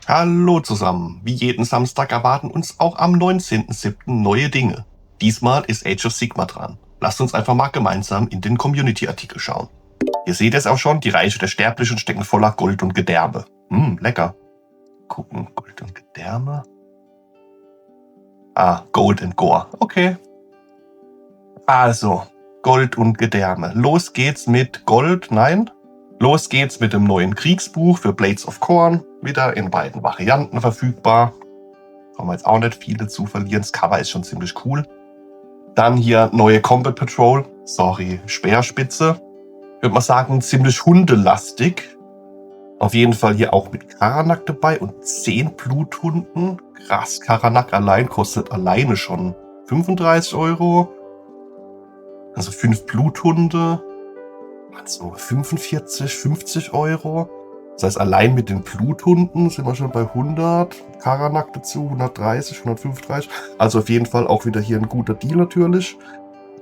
Hallo zusammen. Wie jeden Samstag erwarten uns auch am 19.07. neue Dinge. Diesmal ist Age of Sigmar dran. Lasst uns einfach mal gemeinsam in den Community-Artikel schauen. Ihr seht es auch schon, die Reiche der Sterblichen stecken voller Gold und Gedärme. Lecker. Gucken, Gold und Gedärme. Gold and Gore. Okay. Also, Gold und Gedärme. Los geht's mit Gold, nein. Los geht's mit dem neuen Kriegsbuch für Blades of Khorne. Wieder in beiden Varianten verfügbar. Haben wir jetzt auch nicht viele zu verlieren. Das Cover ist schon ziemlich cool. Dann hier neue Combat Patrol. Speerspitze. Würde man sagen, ziemlich hundelastig. Auf jeden Fall hier auch mit Karanak dabei und 10 Bluthunden. Krass, Karanak allein kostet alleine schon 35 Euro. Also 5 Bluthunde. So 45, 50 Euro. Das heißt, allein mit den Bluthunden sind wir schon bei 100. Karanak dazu 130, 135. Also auf jeden Fall auch wieder hier ein guter Deal natürlich.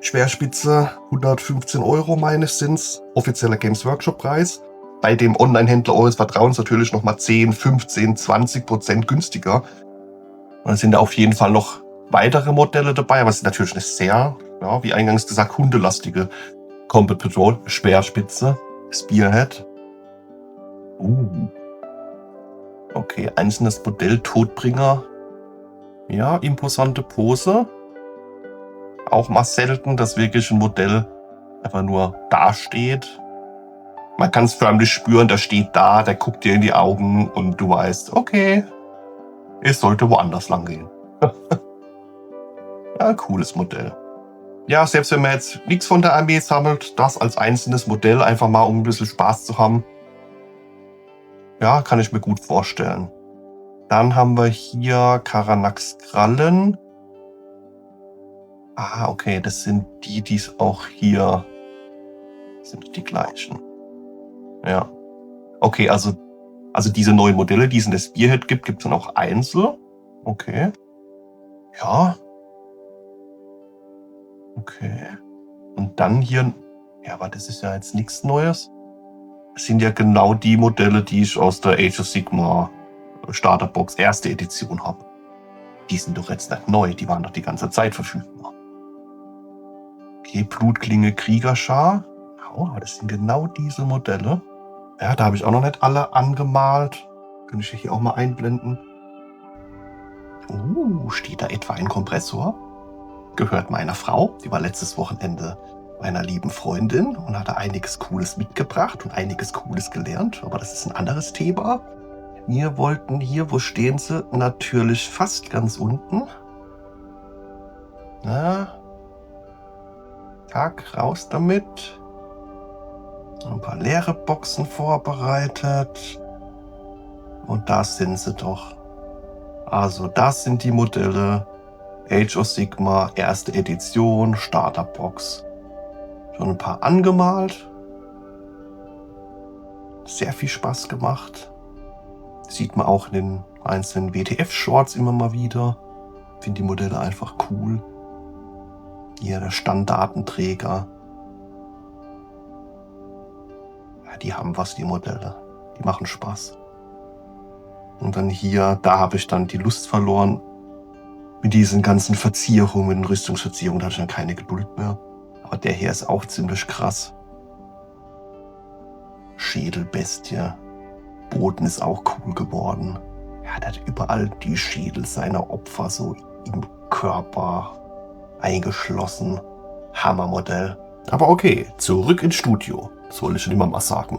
Speerspitze 115 Euro meines Sinns. Offizieller Games Workshop Preis. Bei dem Online-Händler eures Vertrauens natürlich nochmal 10, 15, 20% günstiger. Und dann sind da auf jeden Fall noch weitere Modelle dabei, aber es ist natürlich eine sehr, ja, wie eingangs gesagt, hundelastige Combat Patrol, Speerspitze, Spearhead. Okay, einzelnes Modell, Todbringer. Ja, imposante Pose. Auch mal selten, dass wirklich ein Modell einfach nur dasteht. Man kann es förmlich spüren, der steht da, der guckt dir in die Augen und du weißt, okay, es sollte woanders lang gehen. Ja, cooles Modell. Ja, selbst wenn man jetzt nichts von der Armee sammelt, das als einzelnes Modell einfach mal, um ein bisschen Spaß zu haben. Ja, kann ich mir gut vorstellen. Dann haben wir hier Karanaks Krallen. Okay, das sind die es auch hier sind die gleichen. Ja. Okay, also diese neuen Modelle, die es in der Spearhead gibt, gibt es dann auch einzeln. Okay. Ja. Okay. Und dann hier, ja, aber das ist ja jetzt nichts Neues. Das sind ja genau die Modelle, die ich aus der Age of Sigmar Starterbox erste Edition habe. Die sind doch jetzt nicht neu, die waren doch die ganze Zeit verfügbar. Okay, Blutklinge Kriegerschar. Oh, das sind genau diese Modelle. Ja, da habe ich auch noch nicht alle angemalt. Kann ich hier auch mal einblenden. Steht da etwa ein Kompressor? Gehört meiner Frau. Die war letztes Wochenende bei einer lieben Freundin und hatte einiges Cooles mitgebracht und einiges Cooles gelernt. Aber das ist ein anderes Thema. Wir wollten hier, wo stehen sie? Natürlich fast ganz unten. Na, Tag, raus damit. Ein paar leere Boxen vorbereitet. Und da sind sie doch. Also das sind die Modelle. Age of Sigmar, erste Edition, Starterbox. Schon ein paar angemalt. Sehr viel Spaß gemacht. Sieht man auch in den einzelnen WTF-Shorts immer mal wieder. Finde die Modelle einfach cool. Hier der Standdatenträger. Ja, die haben was, die Modelle. Die machen Spaß. Und dann hier, da habe ich dann die Lust verloren. Mit diesen ganzen Verzierungen, Rüstungsverzierungen, da hatte ich dann keine Geduld mehr. Aber der hier ist auch ziemlich krass. Schädelbestie. Boden ist auch cool geworden. Ja, der hat überall die Schädel seiner Opfer so im Körper eingeschlossen. Hammermodell. Aber okay, zurück ins Studio. Das wollte ich schon immer mal sagen.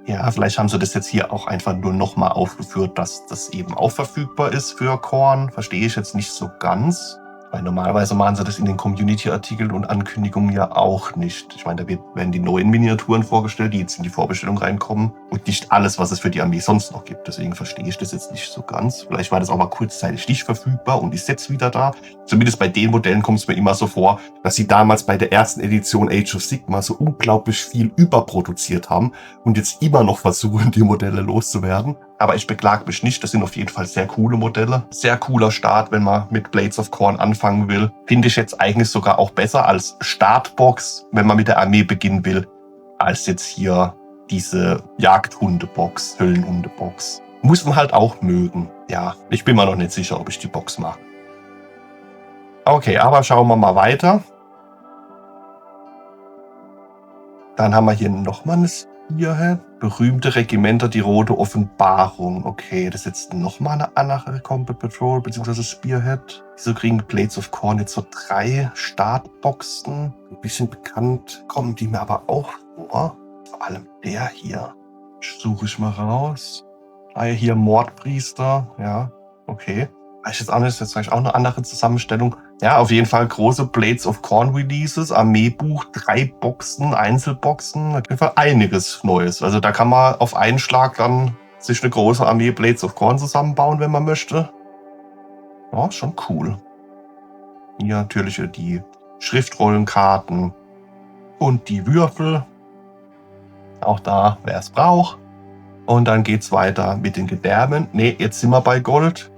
Ja, vielleicht haben sie das jetzt hier auch einfach nur nochmal aufgeführt, dass das eben auch verfügbar ist für Khorne. Verstehe ich jetzt nicht so ganz. Weil normalerweise machen sie das in den Community-Artikeln und Ankündigungen ja auch nicht. Ich meine, da werden die neuen Miniaturen vorgestellt, die jetzt in die Vorbestellung reinkommen. Und nicht alles, was es für die Armee sonst noch gibt. Deswegen verstehe ich das jetzt nicht so ganz. Vielleicht war das auch mal kurzzeitig nicht verfügbar und ist jetzt wieder da. Zumindest bei den Modellen kommt es mir immer so vor, dass sie damals bei der ersten Edition Age of Sigmar so unglaublich viel überproduziert haben und jetzt immer noch versuchen, die Modelle loszuwerden. Aber ich beklage mich nicht, das sind auf jeden Fall sehr coole Modelle. Sehr cooler Start, wenn man mit Blades of Khorne anfangen will. Finde ich jetzt eigentlich sogar auch besser als Startbox, wenn man mit der Armee beginnen will, als jetzt hier diese Jagdhundebox, Höllenhundebox. Muss man halt auch mögen. Ja, ich bin mir noch nicht sicher, ob ich die Box mag. Okay, aber schauen wir mal weiter. Dann haben wir hier nochmal eine Spearhead. Berühmte Regimenter, die rote Offenbarung. Okay, das ist jetzt nochmal eine andere Combat Patrol, beziehungsweise Spearhead. Wieso kriegen Blades of Khorne jetzt so 3 Startboxen? Ein bisschen bekannt kommen die mir aber auch vor. Vor allem der hier. Suche ich mal raus. Ah, hier Mordpriester. Ja, okay. Weiß jetzt auch nicht, das ist vielleicht auch eine andere Zusammenstellung. Ja, auf jeden Fall große Blades of Khorne Releases, Armeebuch, 3 Boxen, Einzelboxen, auf jeden Fall einiges Neues. Also da kann man auf einen Schlag dann sich eine große Armee Blades of Khorne zusammenbauen, wenn man möchte. Ja, schon cool. Hier natürlich die Schriftrollenkarten und die Würfel. Auch da, wer es braucht. Und dann geht's weiter mit den Gedärmen. Ne, jetzt sind wir bei Gold.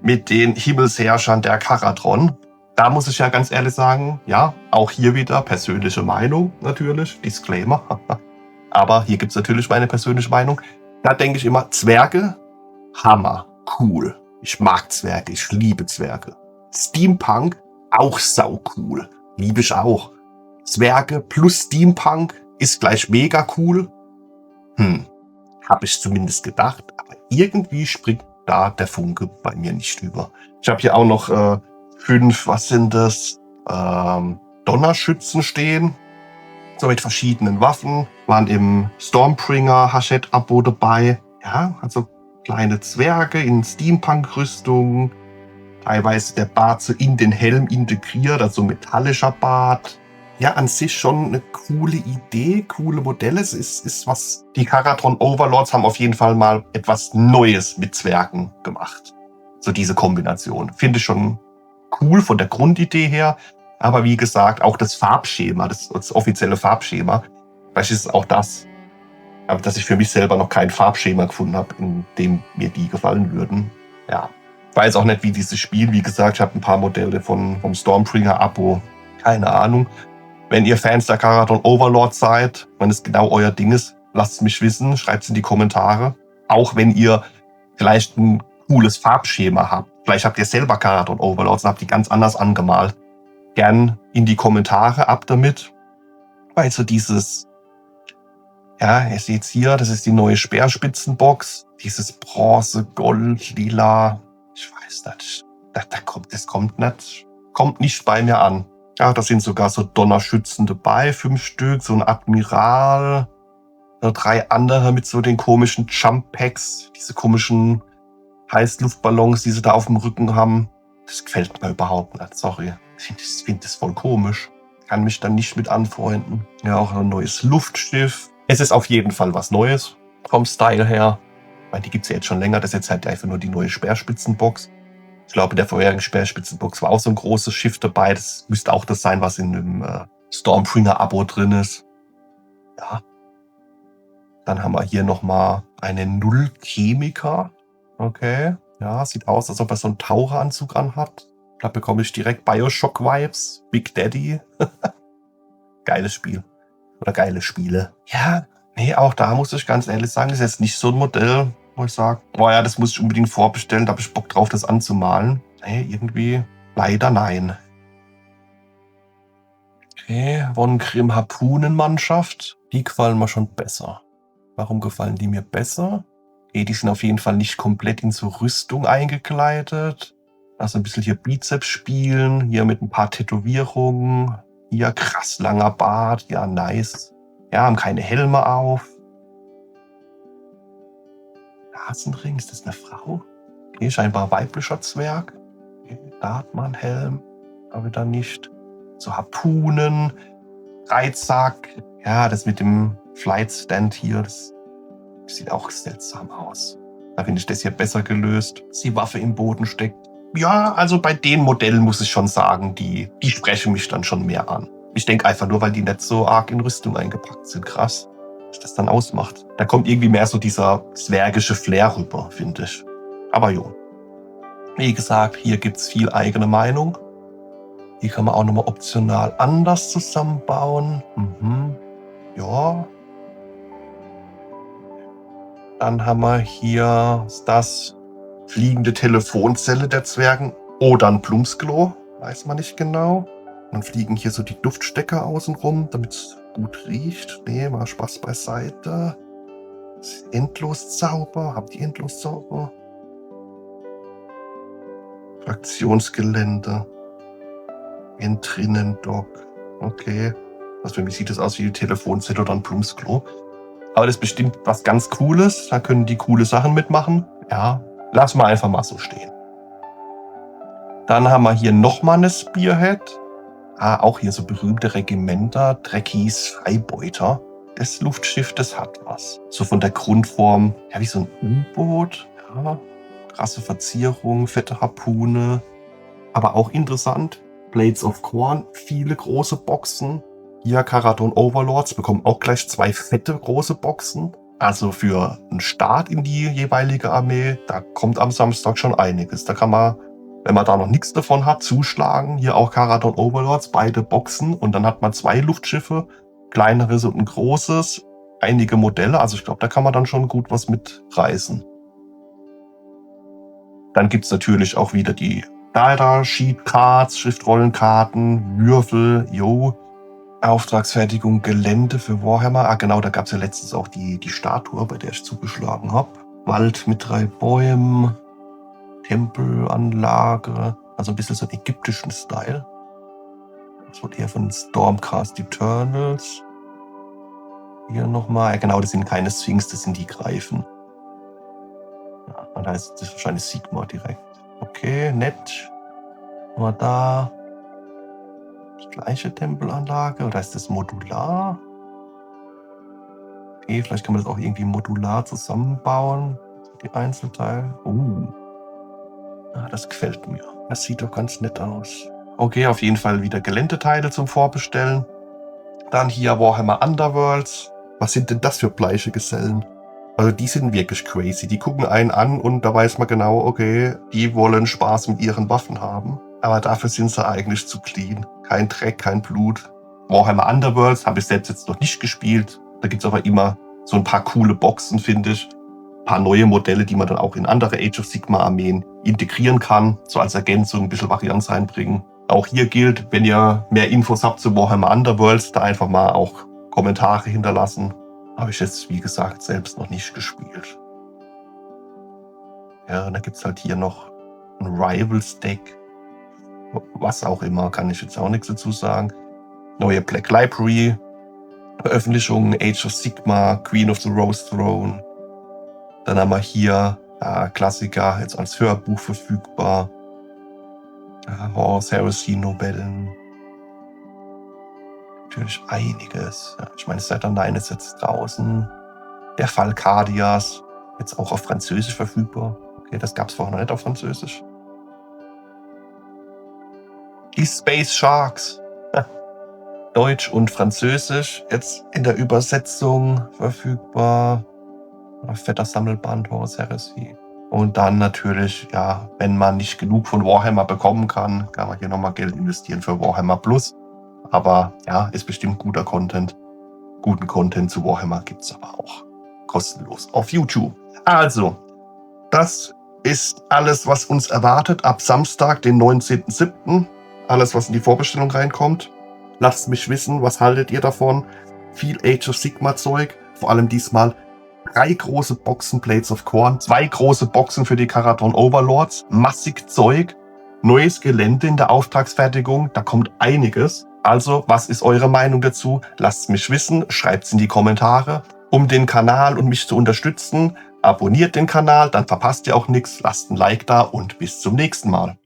Mit den Himmelsherrschern der Karatron. Da muss ich ja ganz ehrlich sagen, ja, auch hier wieder persönliche Meinung natürlich, Disclaimer. Aber hier gibt es natürlich meine persönliche Meinung. Da denke ich immer, Zwerge, Hammer, cool. Ich mag Zwerge, ich liebe Zwerge. Steampunk, auch sau cool. Liebe ich auch. Zwerge plus Steampunk ist gleich mega cool. Habe ich zumindest gedacht. Aber irgendwie springt da der Funke bei mir nicht über. Ich habe hier auch noch 5, was sind das? Donnerschützen stehen. So mit verschiedenen Waffen. Waren im Stormbringer Hachette-Abo dabei. Ja, also kleine Zwerge in Steampunk-Rüstung. Teilweise der Bart so in den Helm integriert, also metallischer Bart. Ja, an sich schon eine coole Idee, coole Modelle. Es ist was. Die Karatron Overlords haben auf jeden Fall mal etwas Neues mit Zwergen gemacht. So diese Kombination. Finde ich schon cool von der Grundidee her. Aber wie gesagt, auch das Farbschema, das offizielle Farbschema, vielleicht ist es auch das, aber dass ich für mich selber noch kein Farbschema gefunden habe, in dem mir die gefallen würden. Ja, ich weiß auch nicht, wie dieses Spiel, wie gesagt, ich habe ein paar Modelle vom Stormbringer-Abo, keine Ahnung. Wenn ihr Fans der Karatron Overlord seid, wenn es genau euer Ding ist, lasst es mich wissen, schreibt es in die Kommentare. Auch wenn ihr vielleicht ein cooles Farbschema habt. Vielleicht habt ihr selber Karatron Overlords und habt die ganz anders angemalt. Gern in die Kommentare ab damit. Weil so dieses, ja, ihr seht hier, das ist die neue Speerspitzenbox. Dieses Bronze, Gold, Lila. Ich weiß nicht. Das kommt nicht bei mir an. Ja, da sind sogar so Donnerschützen dabei, 5 Stück, so ein Admiral, 3 andere mit so den komischen Jump Packs, diese komischen Heißluftballons, die sie da auf dem Rücken haben. Das gefällt mir überhaupt nicht, sorry. Ich finde das voll komisch. Kann mich dann nicht mit anfreunden. Ja, auch ein neues Luftschiff. Es ist auf jeden Fall was Neues vom Style her. Weil die gibt es ja jetzt schon länger. Das ist jetzt halt einfach nur die neue Speerspitzenbox. Ich glaube, in der vorherigen Speerspitzenbox war auch so ein großes Schiff dabei. Das müsste auch das sein, was in dem Stormbringer-Abo drin ist. Ja. Dann haben wir hier nochmal einen Null-Chemiker. Okay. Ja, sieht aus, als ob er so einen Taucheranzug anhat. Da bekomme ich direkt Bioshock-Vibes. Big Daddy. Geiles Spiel. Oder geile Spiele. Ja, nee, auch da muss ich ganz ehrlich sagen, ist jetzt nicht so ein Modell, wo ich sage, boah ja, das muss ich unbedingt vorbestellen, da habe ich Bock drauf, das anzumalen. Nee, irgendwie leider nein. Okay, Von Grimm Harpunenmannschaft. Die gefallen mir schon besser. Warum gefallen die mir besser? Okay, die sind auf jeden Fall nicht komplett in so Rüstung eingekleidet. Also ein bisschen hier Bizeps spielen, hier mit ein paar Tätowierungen. Hier krass langer Bart, ja nice. Ja, haben keine Helme auf. Nasenring, ist das eine Frau? Okay, scheinbar weiblicher Zwerg. Okay, Dartmann-Helm, aber dann nicht. So Harpunen, Dreizack. Ja, das mit dem Flight Stand hier, das sieht auch seltsam aus. Da finde ich das hier besser gelöst, dass die Waffe im Boden steckt. Ja, also bei den Modellen muss ich schon sagen, die sprechen mich dann schon mehr an. Ich denke einfach nur, weil die nicht so arg in Rüstung eingepackt sind. Krass, was das dann ausmacht. Da kommt irgendwie mehr so dieser zwergische Flair rüber, finde ich. Aber jo. Wie gesagt, hier gibt es viel eigene Meinung. Die kann man auch nochmal optional anders zusammenbauen. Ja. Dann haben wir hier das fliegende Telefonzelle der Zwergen oder ein Plumpsklo, weiß man nicht genau. Dann fliegen hier so die Duftstecker außen rum, damit es gut riecht. Nee, mal Spaß beiseite. Das Endloszauber, habt ihr Endloszauber? Fraktionsgelände. Entrinnen-Dock. Okay. Also für mich sieht das aus wie ein Telefonzelle oder ein Plumpsklo. Aber das ist bestimmt was ganz Cooles. Da können die coole Sachen mitmachen. Ja, lassen wir einfach mal so stehen. Dann haben wir hier nochmal eine Spearhead. Auch hier so berühmte Regimenter. Dreckies Freibeuter. Das Luftschiff, das hat was. So von der Grundform, ja, wie so ein U-Boot. Ja, krasse Verzierung, fette Harpune. Aber auch interessant, Blades of Khorne, viele große Boxen. Hier Kharadron Overlords bekommen auch gleich 2 fette große Boxen. Also für einen Start in die jeweilige Armee, da kommt am Samstag schon einiges. Da kann man, wenn man da noch nichts davon hat, zuschlagen. Hier auch Kharadron Overlords, beide Boxen. Und dann hat man 2 Luftschiffe, kleineres und ein großes. Einige Modelle, also ich glaube, da kann man dann schon gut was mitreißen. Dann gibt es natürlich auch wieder die Data-Sheet-Cards, Schriftrollenkarten, Würfel, Auftragsfertigung, Gelände für Warhammer. Genau, da gab es ja letztens auch die Statue, bei der ich zugeschlagen habe. Wald mit 3 Bäumen, Tempelanlage, also ein bisschen so einen ägyptischen Style. Das wird eher von Stormcast Eternals. Hier nochmal, genau, das sind keine Sphinx, das sind die Greifen. Ja, und da ist das wahrscheinlich Sigmar direkt. Okay, nett. Nur da die gleiche Tempelanlage oder ist das modular? Okay, vielleicht kann man das auch irgendwie modular zusammenbauen. Die Einzelteile. Das gefällt mir. Das sieht doch ganz nett aus. Okay, auf jeden Fall wieder Geländeteile zum Vorbestellen. Dann hier Warhammer Underworlds. Was sind denn das für Bleiche-Gesellen? Also die sind wirklich crazy. Die gucken einen an und da weiß man genau, okay, die wollen Spaß mit ihren Waffen haben. Aber dafür sind sie eigentlich zu clean. Kein Dreck, kein Blut. Warhammer Underworlds habe ich selbst jetzt noch nicht gespielt. Da gibt es aber immer so ein paar coole Boxen, finde ich. Ein paar neue Modelle, die man dann auch in andere Age of Sigmar Armeen integrieren kann. So als Ergänzung ein bisschen Varianz reinbringen. Auch hier gilt, wenn ihr mehr Infos habt zu Warhammer Underworlds, da einfach mal auch Kommentare hinterlassen. Habe ich jetzt, wie gesagt, selbst noch nicht gespielt. Ja, da gibt es halt hier noch ein Rivals-Deck. Was auch immer, kann ich jetzt auch nichts dazu sagen. Neue Black Library, Veröffentlichungen, Age of Sigmar, Queen of the Rose Throne. Dann haben wir hier Klassiker, jetzt als Hörbuch verfügbar. Horus Heresy Novellen. Natürlich einiges. Ja, ich meine, Saturn 9 ist jetzt draußen. Der Fall Cardias, jetzt auch auf Französisch verfügbar. Okay, das gab es vorher noch nicht auf Französisch. Die Space Sharks. Deutsch und Französisch, jetzt in der Übersetzung verfügbar. Fetter Sammelband, Horus Heresy. Und dann natürlich, ja, wenn man nicht genug von Warhammer bekommen kann man hier nochmal Geld investieren für Warhammer Plus. Aber ja, ist bestimmt guter Content. Guten Content zu Warhammer gibt es aber auch kostenlos auf YouTube. Also, das ist alles, was uns erwartet ab Samstag, den 19.07. Alles, was in die Vorbestellung reinkommt. Lasst mich wissen, was haltet ihr davon? Viel Age of Sigmar Zeug, vor allem diesmal 3 große Boxen Blades of Khorne, 2 große Boxen für die Kharadron Overlords, massig Zeug, neues Gelände in der Auftragsfertigung, da kommt einiges. Also, was ist eure Meinung dazu? Lasst es mich wissen, schreibt es in die Kommentare. Um den Kanal und mich zu unterstützen, abonniert den Kanal, dann verpasst ihr auch nichts, lasst ein Like da und bis zum nächsten Mal.